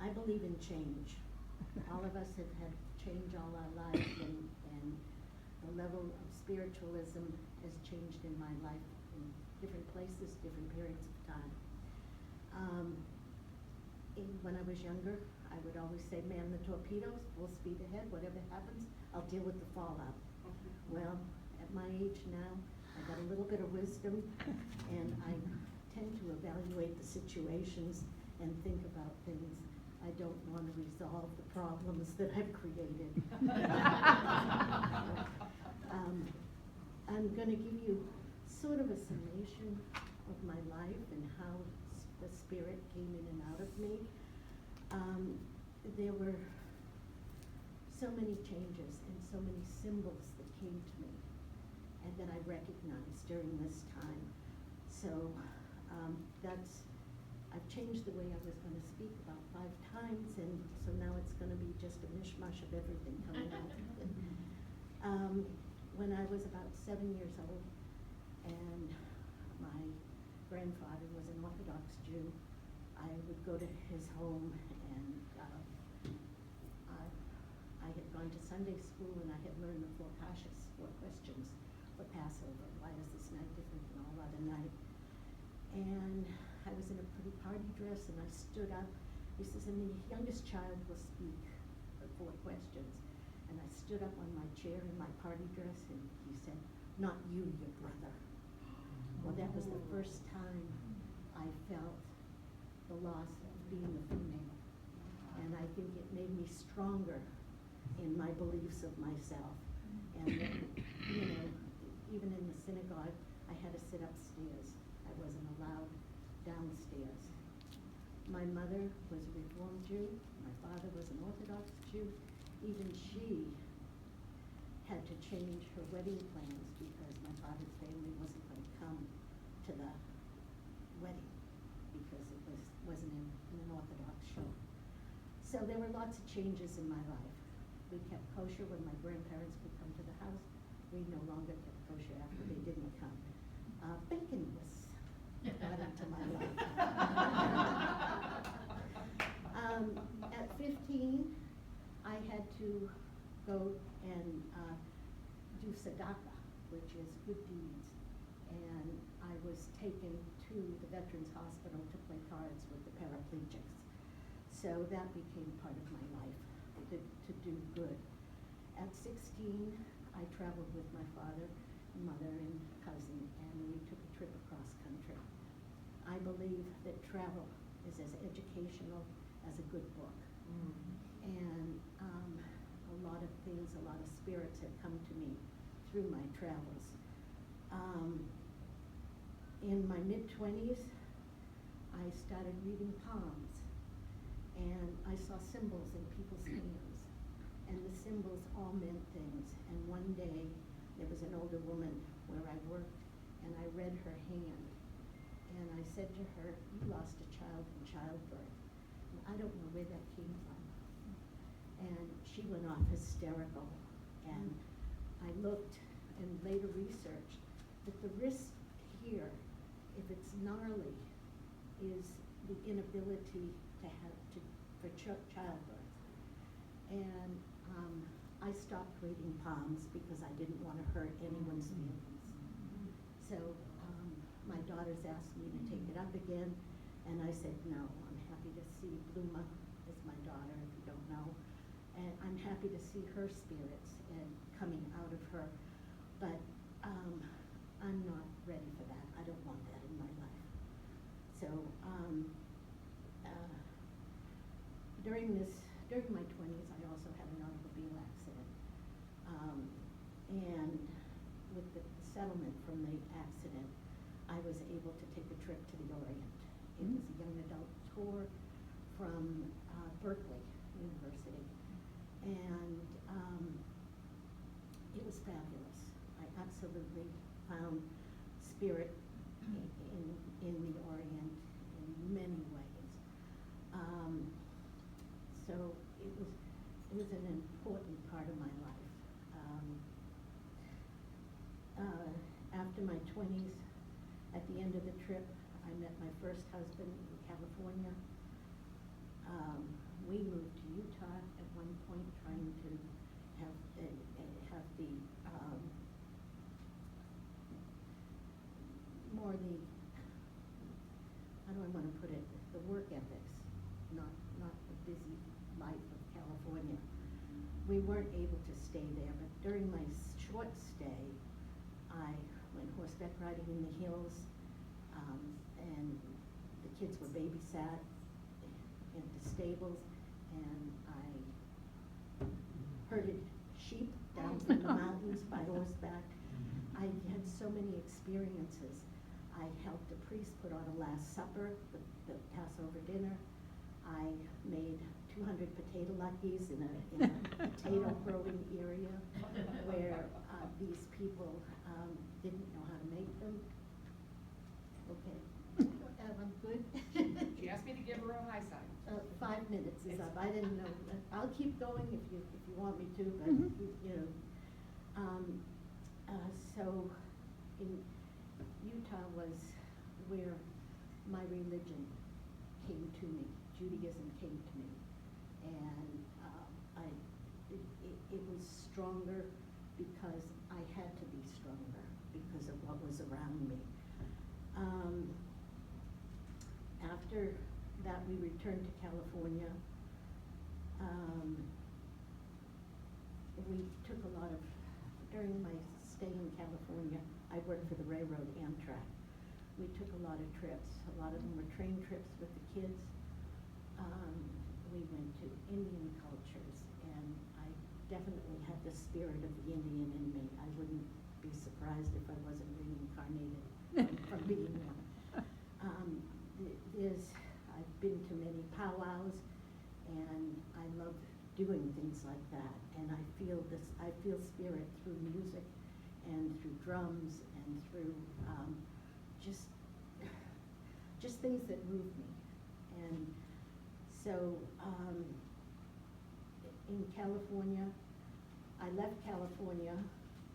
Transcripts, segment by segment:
I believe in change. All of us have had change all our lives, and the level of spiritualism has changed in my life in different places, different periods of time. When I was younger, I would always say, man the torpedoes, full speed ahead, whatever happens, I'll deal with the fallout. Well, at my age now, I got a little bit of wisdom, and I tend to evaluate the situations and think about things. I don't want to resolve the problems that I've created. I'm going to give you sort of a summation of my life and how the Spirit came in and out of me. There were so many changes and so many symbols that came to me and that I recognized during this time. So I've changed the way I was going to speak about 5 times, and so now it's going to be just a mishmash of everything coming out of it. When I was about 7 years old, and my grandfather was an Orthodox Jew, I would go to his home, and I had gone to Sunday school, and I had learned the 4 kashas, 4 questions for Passover. Why is this night different than all other night? And I was in a pretty party dress, and I stood up. He says, and the youngest child will speak the 4 questions. And I stood up on my chair in my party dress, and he said, not you, your brother. Well, that was the first time I felt the loss of being a female. And I think it made me stronger in my beliefs of myself. And then, even in the synagogue, I had to sit upstairs. I wasn't allowed downstairs. My mother was a Reformed Jew. My father was an Orthodox Jew. Even she had to change her wedding plans because my father's family wasn't going to come to the wedding because it wasn't in an Orthodox shul. So there were lots of changes in my life. We kept kosher when my grandparents would come to the house. We no longer kept kosher after they didn't come. Bacon was brought into my life. At 15, I had to go and do tzedakah, which is good deeds. And I was taken to the Veterans Hospital to play cards with the paraplegics. So that became part of my life, to do good. At 16, I traveled with my father, mother, and cousin, and we took a trip across country. I believe that travel is as educational as a good book. And a lot of things, a lot of spirits have come to me through my travels. In my mid-20s, I started reading palms, and I saw symbols in people's hands, and the symbols all meant things. And one day, there was an older woman where I worked, and I read her hand, and I said to her, you lost a child in childbirth. And I don't know where that came from. And she went off hysterical, and I looked and later researched that the risk here, if it's gnarly, is the inability for childbirth. And I stopped reading palms because I didn't want to hurt anyone's feelings. So my daughters asked me to take it up again, and I said no. I'm happy to see Bluma is my daughter, if you don't know, and I'm happy to see her spirits and coming out of her, but I'm not ready for that. I don't want that in my life. So during my 20s, I also had an automobile accident, and with the settlement from the accident, I was able to take a trip to the Orient. It was a young adult tour from Berkeley University, and it was fabulous. I absolutely found spirit in the Orient in many ways. So it was an important part of my life. After my 20s, at the end of the trip, I met my first husband in California. we moved to Utah at one point, trying to have the more the, how do I want to put it, the work ethics, not the busy life of California. We weren't able to stay there, but during my short stay, I went horseback riding in the hills, and the kids were babysat at the stables, and I herded sheep down from the mountains by horseback. I had so many experiences. I helped a priest put on a Last Supper, the Passover dinner. I made 200 potato luckies in a potato growing area where these people didn't know how to make them. Okay, I'm good. She asked me to give her a high sign. 5 minutes is up. I didn't know. I'll keep going if you want me to, but you know. So in Utah was where my religion came to me. Judaism came to me, and it was stronger because I had to be stronger because of what was around me. After that, we returned to California. We took a lot of, during my stay in California, I worked for the railroad Amtrak. We took a lot of trips. A lot of them were train trips with the kids. We went to Indian cultures, and I definitely had the spirit of the Indian in me. I wouldn't be surprised if I wasn't reincarnated from being one. I've been to many powwows, and I love doing things like that. And I feel spirit through music, and through drums, and through just things that move me. And so in California, I left California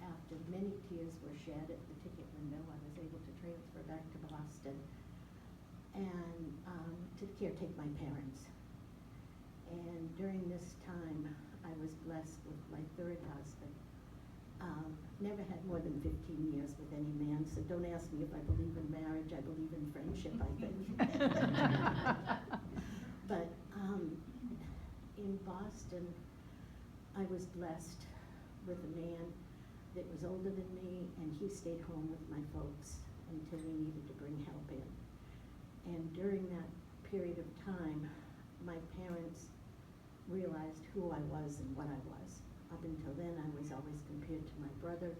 after many tears were shed at the ticket window. I was able to transfer back to Boston and to caretake my parents. And during this time, I was blessed with my third husband. Never had more than 15 years with any man, so don't ask me if I believe in marriage. I believe in friendship, I think. But in Boston, I was blessed with a man that was older than me, and he stayed home with my folks until we needed to bring help in. And during that period of time, my parents realized who I was and what I was. Up until then, I was always compared to my brother,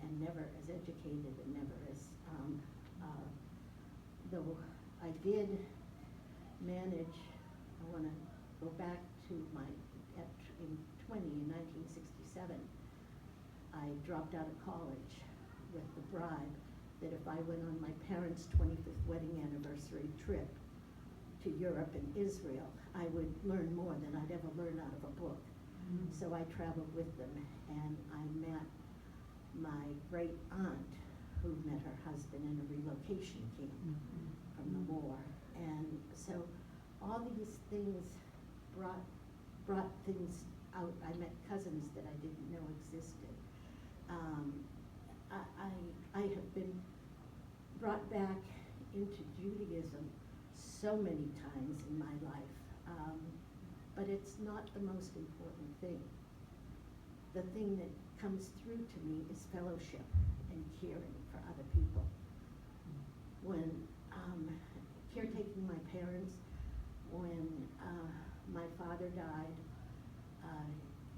and never as educated, and never as, though I did manage, I want to go back to in 1967, I dropped out of college with the bribe that if I went on my parents' 25th wedding anniversary trip to Europe and Israel, I would learn more than I'd ever learn out of a book. So I traveled with them, and I met my great aunt, who met her husband in a relocation camp from the war. And so all these things brought things out. I met cousins that I didn't know existed. I have been brought back into Judaism so many times in my life. But it's not the most important thing. The thing that comes through to me is fellowship and caring for other people. When caretaking my parents, when my father died,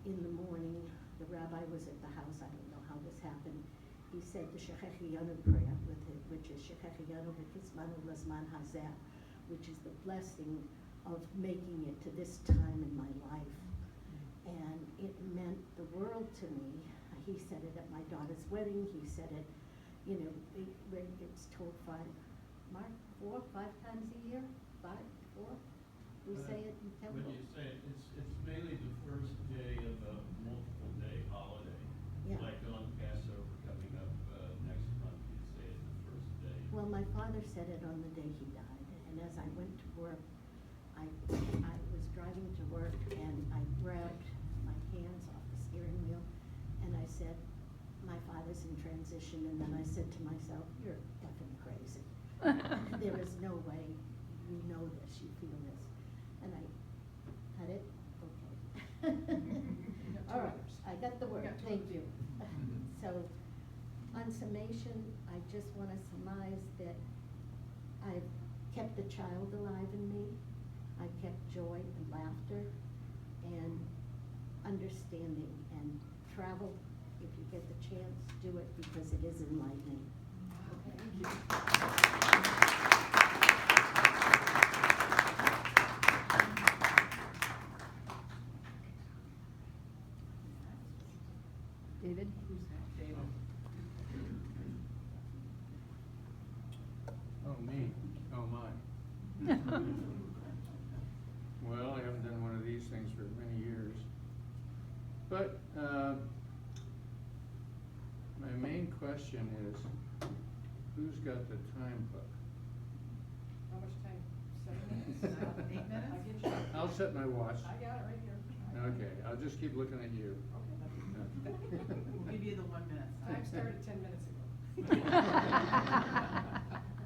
in the morning, the rabbi was at the house. I don't know how this happened. He said the Shechechiyanu prayer, which is Shechechiyanu v'kitzmanu lazman hazeh, which is the blessing of making it to this time in my life. And it meant the world to me. He said it at my daughter's wedding. He said it, when it's told 4 or 5 times a year, 5, 4. We say it in temple. When you say it, it's mainly the first day of a multiple day holiday. Yeah. Like on Passover coming up next month, you say it the first day. Well, my father said it on the day he died, and as I went to work, I was driving to work, in transition, and then I said to myself, you're effing crazy. There is no way you know this, you feel this. And I had it, okay. All right, I got the word, got two thank others. you. So, on summation, I just want to surmise that I've kept the child alive in me. I've kept joy and laughter and understanding, and travel, if you get the chance, do it because it is enlightening. Thank you. David? Who's that? David. Oh, me? Oh, my. Well, I haven't done one of these things for many years. But, my main question is, who's got the time book? How much time? 7 minutes? 8 minutes? I get you. I'll set my watch. I got it right here. Okay, I'll just keep looking at you. Okay. We'll give you the 1 minute. Time started 10 minutes ago.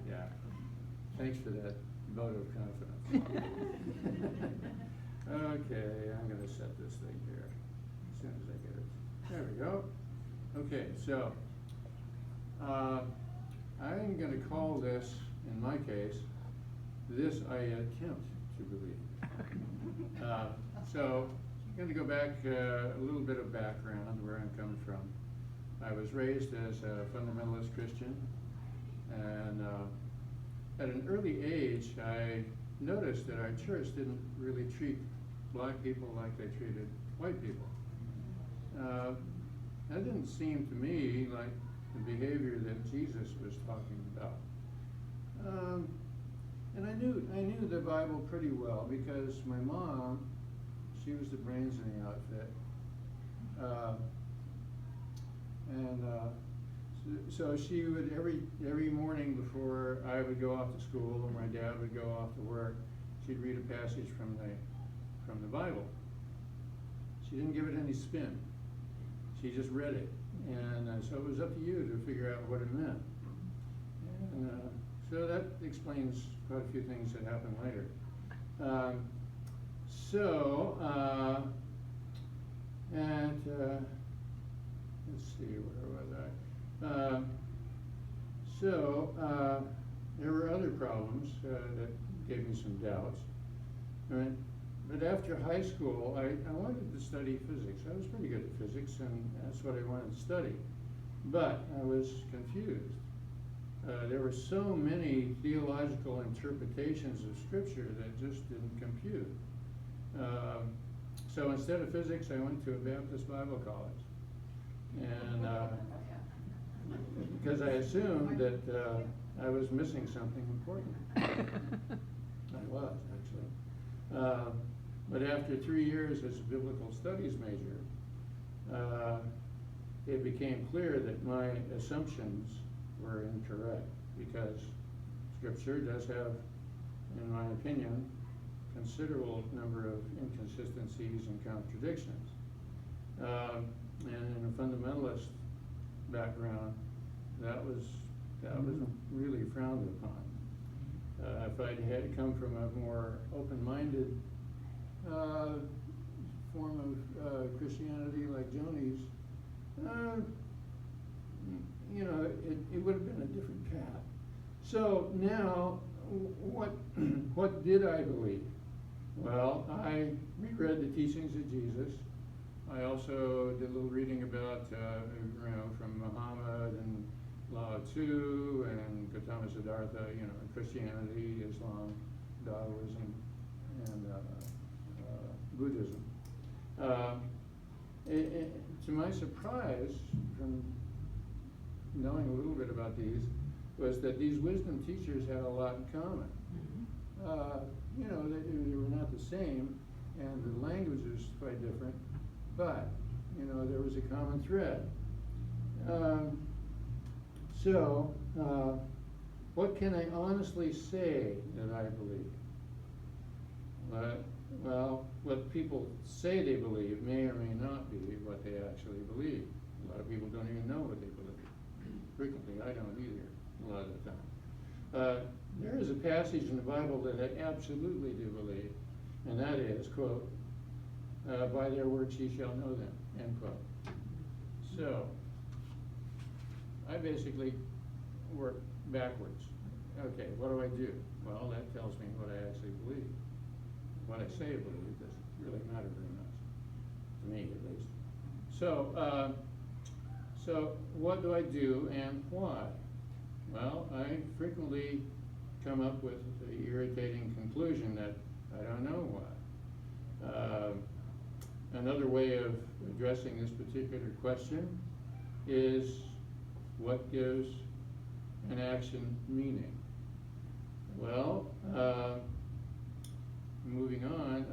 Yeah, thanks for that vote of confidence. Okay, I'm gonna set this thing here, as soon as I get it. There we go. Okay, so, I'm gonna call this, in my case, this I attempt to believe. So, I'm gonna go back, a little bit of background, where I'm coming from. I was raised as a fundamentalist Christian, and at an early age, I noticed that our church didn't really treat black people like they treated white people. That didn't seem to me like the behavior that Jesus was talking about. And I knew the Bible pretty well because my mom, she was the brains in the outfit. So she would, every morning before I would go off to school or my dad would go off to work, she'd read a passage from the Bible. She didn't give it any spin. She just read it. And so it was up to you to figure out what it meant. And so that explains quite a few things that happened later. Let's see, where was I? There were other problems that gave me some doubts. Right? But after high school, I wanted to study physics. I was pretty good at physics, and that's what I wanted to study. But I was confused. There were so many theological interpretations of Scripture that just didn't compute. So instead of physics, I went to a Baptist Bible college. And because I assumed that I was missing something important. I was, actually. But after 3 years as a biblical studies major, it became clear that my assumptions were incorrect because Scripture does have, in my opinion, considerable number of inconsistencies and contradictions. And in a fundamentalist background, that was really frowned upon. If I'd had come from a more open-minded form of Christianity like Joni's, it would have been a different path. So now, what did I believe? Well, I reread the teachings of Jesus. I also did a little reading about, from Muhammad and Lao Tzu and Gautama Siddhartha, Christianity, Islam, Taoism, and Buddhism. To my surprise, from knowing a little bit about these, was that these wisdom teachers had a lot in common. They were not the same, and the language was quite different, but, there was a common thread. What can I honestly say that I believe? Well, what people say they believe may or may not be what they actually believe. A lot of people don't even know what they believe. frequently, I don't either, a lot of the time. There is a passage in the Bible that I absolutely do believe, and that is, quote, by their works ye shall know them, end quote. So, I basically work backwards. Okay, what do I do? Well, that tells me what I actually believe. What I say I believe doesn't really matter very much, to me at least. So, so what do I do and why? Well, I frequently come up with the irritating conclusion that I don't know why. Another way of addressing this particular question is what gives an action meaning? Well, moving on,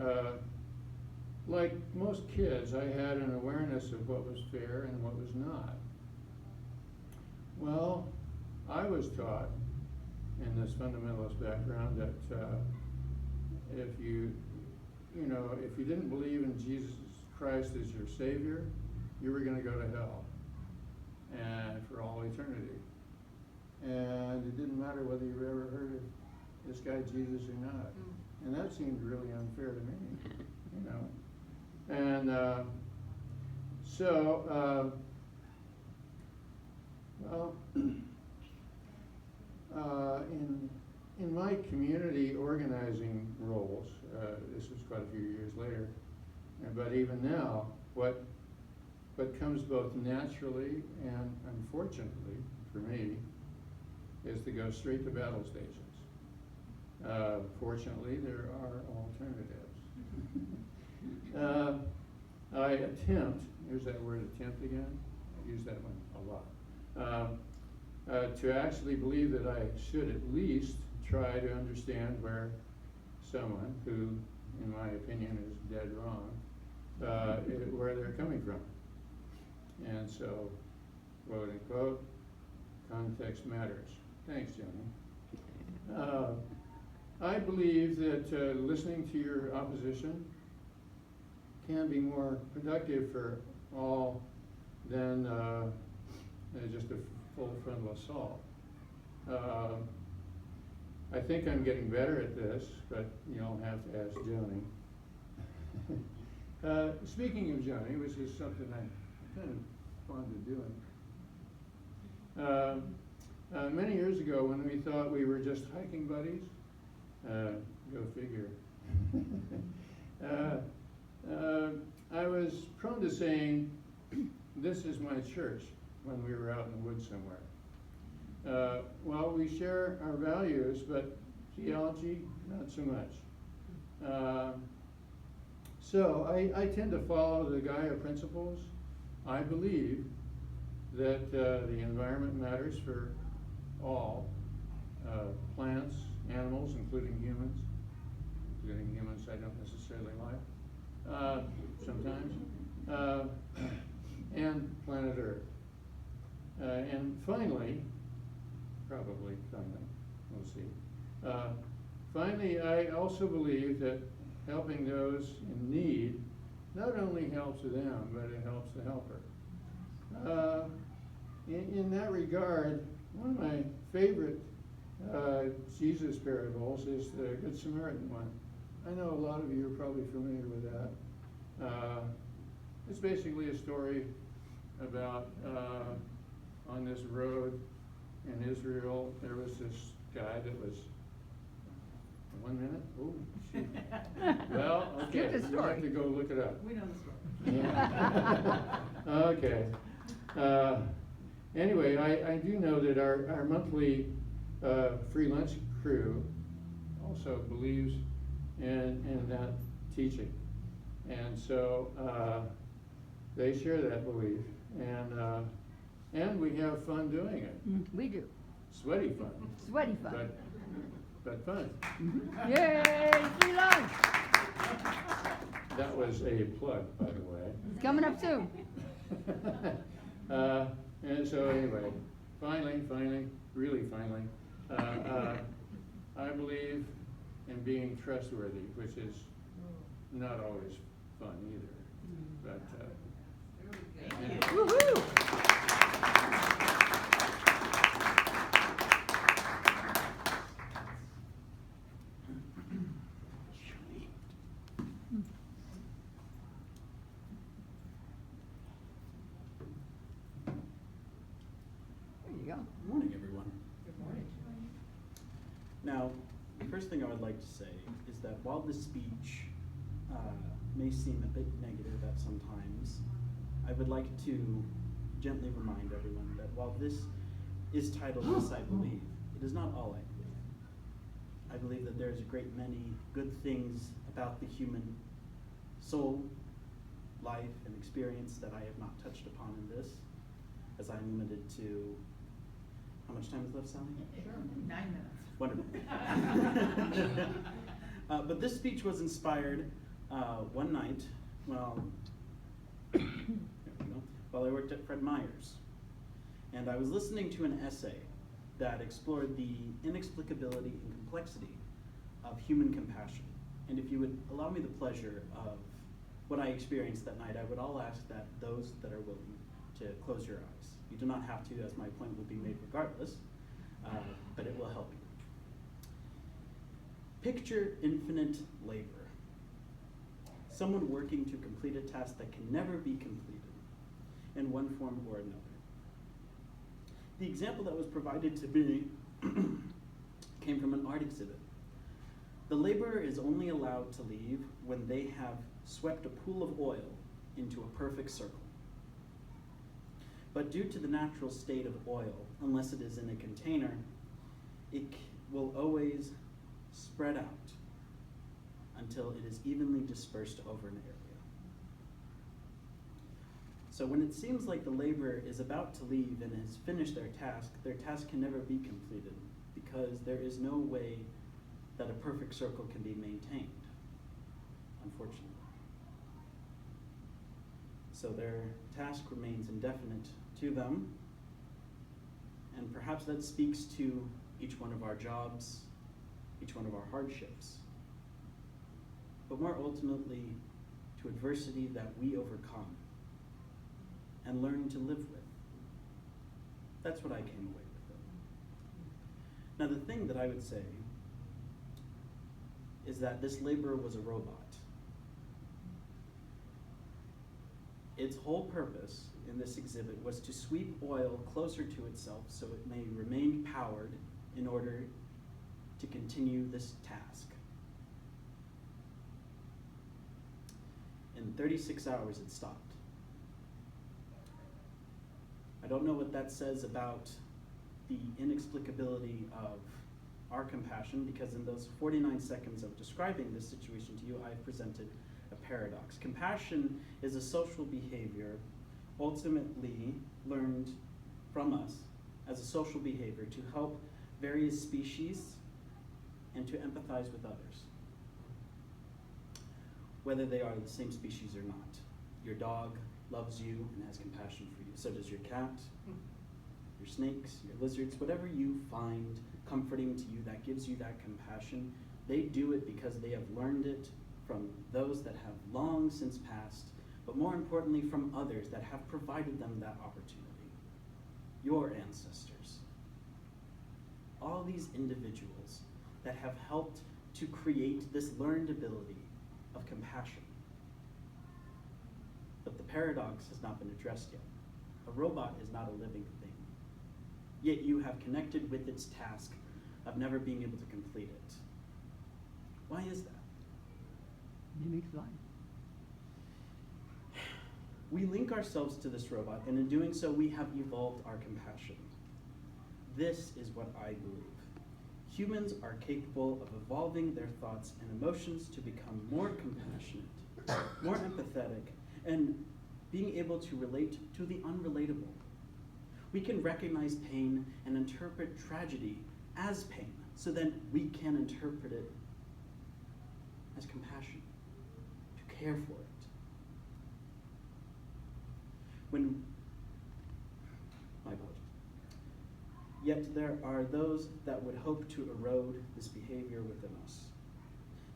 like most kids, I had an awareness of what was fair and what was not. Well, I was taught in this fundamentalist background that if you didn't believe in Jesus Christ as your Savior, you were going to go to hell, and for all eternity. And it didn't matter whether you ever heard of this guy Jesus or not. And that seemed really unfair to me, you know. And so, in my community organizing roles, this was quite a few years later, but even now, what comes both naturally and unfortunately for me is to go straight to battle stations. Fortunately, there are alternatives. I attempt, here's that word attempt again, I use that one a lot, to actually believe that I should at least try to understand where someone who, in my opinion, is dead wrong, where they're coming from. And so, quote unquote, context matters. Thanks, Johnny. I believe that listening to your opposition can be more productive for all than just a full frontal assault. I think I'm getting better at this, but you'll have to ask Joni. Speaking of Joni, which is something I'm kind of fond of doing. Many years ago, when we thought we were just hiking buddies, go figure, I was prone to saying, this is my church, when we were out in the woods somewhere. Well, we share our values, but theology, not so much. So I tend to follow the Gaia principles. I believe that the environment matters for all, plants, animals, including humans. Including humans I don't necessarily like, sometimes, and planet Earth. And finally, probably finally, we'll see. Finally, I also believe that helping those in need not only helps them, but it helps the helper. In that regard, one of my favorite Jesus parables is the Good Samaritan one. I know a lot of you are probably familiar with that. It's basically a story about on this road in Israel, there was this guy that was 1 minute? Oh, shoot. Well, okay, Give the you have story. to go look it up. We know the story. Yeah. Okay. Anyway, I do know that our monthly free lunch crew also believes in that teaching. And so they share that belief. And we have fun doing it. We do. Sweaty fun. Sweaty fun. But fun. Yay, free lunch. That was a plug, by the way. It's coming up soon. And so anyway, finally, really finally, I believe in being trustworthy, which is not always fun either. But Woohoo! like to say is that while this speech may seem a bit negative at some times, I would like to gently remind everyone that while this is titled This I Believe, it is not all I believe. I believe that there's a great many good things about the human soul, life, and experience that I have not touched upon in this, as I'm limited to, how much time is left, Sally? Sure, 9 minutes. Wonderful. But this speech was inspired one night while I worked at Fred Meyer's. And I was listening to an essay that explored the inexplicability and complexity of human compassion. And if you would allow me the pleasure of what I experienced that night, I would all ask that those that are willing to close your eyes. You do not have to, as my point would be made regardless, but it will help you. Picture infinite labor. Someone working to complete a task that can never be completed in one form or another. The example that was provided to me came from an art exhibit. The laborer is only allowed to leave when they have swept a pool of oil into a perfect circle. But due to the natural state of oil, unless it is in a container, it will always spread out until it is evenly dispersed over an area. So when it seems like the laborer is about to leave and has finished their task can never be completed because there is no way that a perfect circle can be maintained, unfortunately. So their task remains indefinite to them, and perhaps that speaks to each one of our jobs, each one of our hardships, but more ultimately to adversity that we overcome and learn to live with. That's what I came away with. Now the thing that I would say is that this laborer was a robot. Its whole purpose in this exhibit was to sweep oil closer to itself so it may remain powered in order to continue this task. In 36 hours it stopped. I don't know what that says about the inexplicability of our compassion, because in those 49 seconds of describing this situation to you, I've presented a paradox. Compassion is a social behavior ultimately learned from us as a social behavior to help various species and to empathize with others, whether they are the same species or not. Your dog loves you and has compassion for you. So does your cat, your snakes, your lizards, whatever you find comforting to you, that gives you that compassion. They do it because they have learned it from those that have long since passed, but more importantly from others that have provided them that opportunity. Your ancestors. All these individuals that have helped to create this learned ability of compassion. But the paradox has not been addressed yet. A robot is not a living thing. Yet you have connected with its task of never being able to complete it. Why is that? Mimics life. We link ourselves to this robot, and in doing so, we have evolved our compassion. This is what I believe. Humans are capable of evolving their thoughts and emotions to become more compassionate, more empathetic, and being able to relate to the unrelatable. We can recognize pain and interpret tragedy as pain, so then we can interpret it as compassion, to care for it. My apologies. Yet there are those that would hope to erode this behavior within us.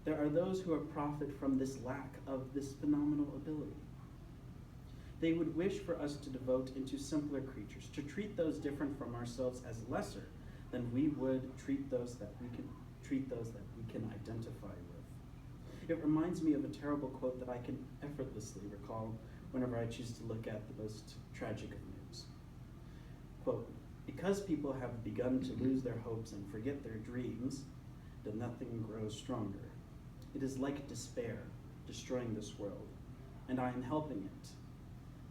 There are those who profit from this lack of this phenomenal ability. They would wish for us to devote into simpler creatures, to treat those different from ourselves as lesser than we would treat those that we can identify with. It reminds me of a terrible quote that I can effortlessly recall whenever I choose to look at the most tragic of news. Quote, "Because people have begun to lose their hopes and forget their dreams, that nothing grows stronger. It is like despair, destroying this world, and I am helping it,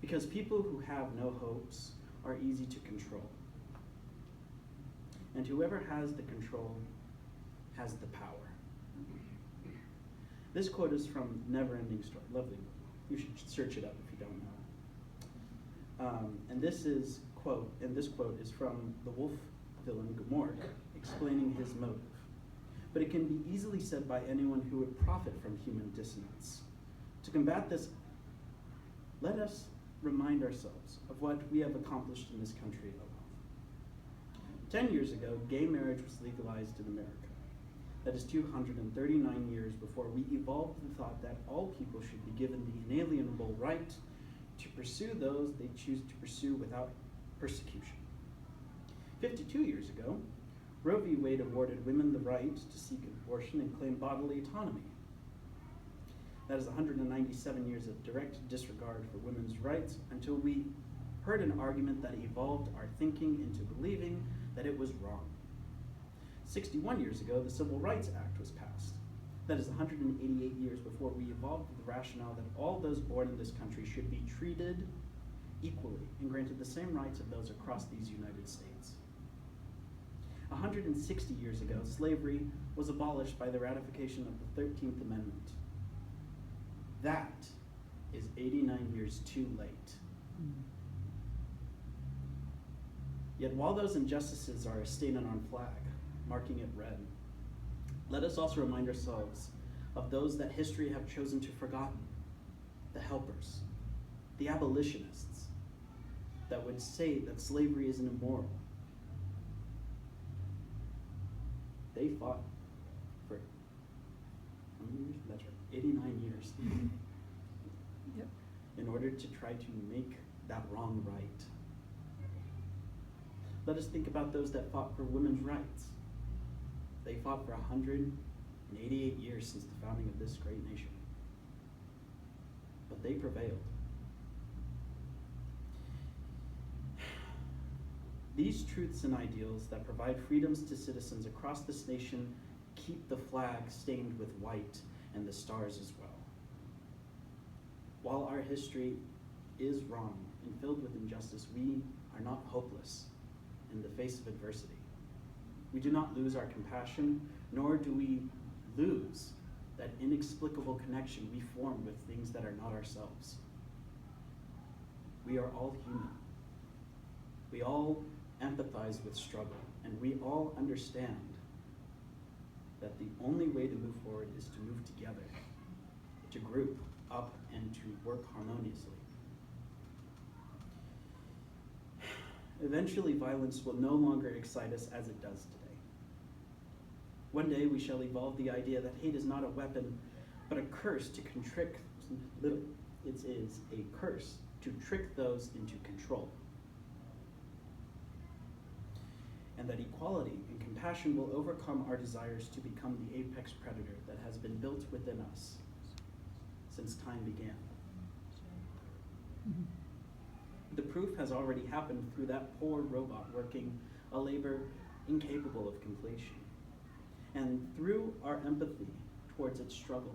because people who have no hopes are easy to control. And whoever has the control has the power. This quote is from Neverending Story. Lovely movie. You should search it up if you don't know. And this quote is from the wolf villain Gamorg, explaining his motive. But it can be easily said by anyone who would profit from human dissonance. To combat this, let us remind ourselves of what we have accomplished in this country alone. 10 years ago, gay marriage was legalized in America. That is 239 years before we evolved the thought that all people should be given the inalienable right to pursue those they choose to pursue without persecution. 52 years ago, Roe v. Wade awarded women the right to seek abortion and claim bodily autonomy. That is 197 years of direct disregard for women's rights until we heard an argument that evolved our thinking into believing that it was wrong. 61 years ago, the Civil Rights Act was passed. That is 188 years before we evolved the rationale that all those born in this country should be treated equally and granted the same rights of those across these United States. 160 years ago, slavery was abolished by the ratification of the 13th Amendment. That is 89 years too late. Yet while those injustices are a stain on our flag, marking it red, let us also remind ourselves of those that history have chosen to forgotten, the helpers, the abolitionists, that would say that slavery is immoral. They fought for, how many years? That's right, 89 years. Yep. In order to try to make that wrong right. Let us think about those that fought for women's rights. They fought for 188 years since the founding of this great nation. But they prevailed. These truths and ideals that provide freedoms to citizens across this nation keep the flag stained with white and the stars as well. While our history is wrong and filled with injustice, we are not hopeless in the face of adversity. We do not lose our compassion, nor do we lose that inexplicable connection we form with things that are not ourselves. We are all human. We all empathize with struggle, and we all understand that the only way to move forward is to move together, to group up, and to work harmoniously. Eventually, violence will no longer excite us as it does today. One day, we shall evolve the idea that hate is not a weapon, but a curse to contrict. It is a curse to trick those into control. And that equality and compassion will overcome our desires to become the apex predator that has been built within us since time began. The proof has already happened through that poor robot working a labor incapable of completion, and through our empathy towards its struggle.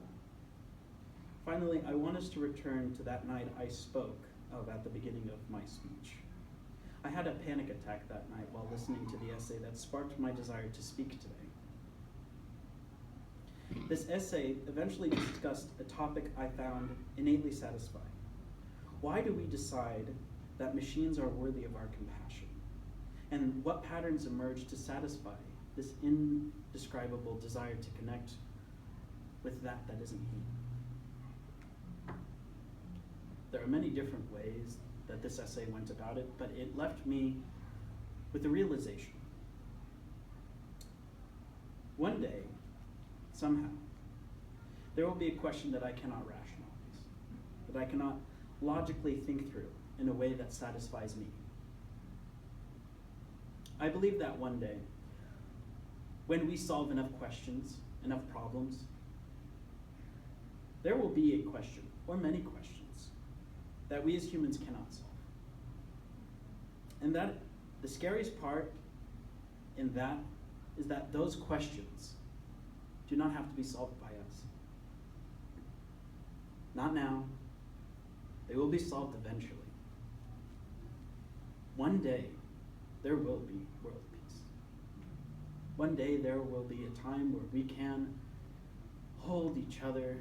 Finally, I want us to return to that night I spoke of at the beginning of my speech. I had a panic attack that night while listening to the essay that sparked my desire to speak today. This essay eventually discussed a topic I found innately satisfying. Why do we decide that machines are worthy of our compassion? And what patterns emerge to satisfy this indescribable desire to connect with that isn't human? There are many different ways that this essay went about it, but it left me with the realization. One day, somehow, there will be a question that I cannot rationalize, that I cannot logically think through in a way that satisfies me. I believe that one day, when we solve enough questions, enough problems, there will be a question, or many questions, that we as humans cannot solve. And that the scariest part in that is that those questions do not have to be solved by us. Not now. They will be solved eventually. One day, there will be world peace. One day, there will be a time where we can hold each other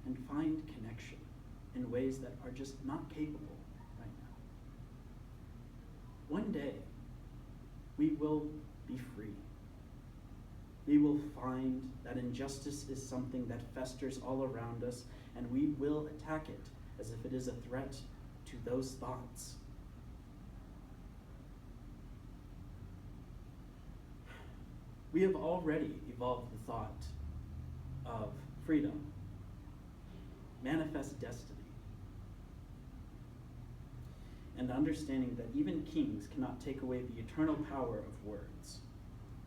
and find connection in ways that are just not capable right now. One day, we will be free. We will find that injustice is something that festers all around us, and we will attack it as if it is a threat to those thoughts. We have already evolved the thought of freedom, manifest destiny, and understanding that even kings cannot take away the eternal power of words.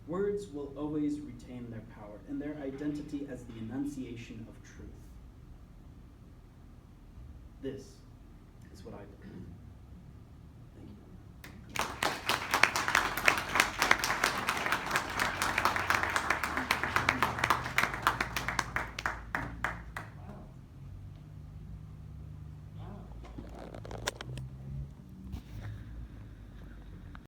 Words will always retain their power and their identity as the enunciation of truth. This is what I believe.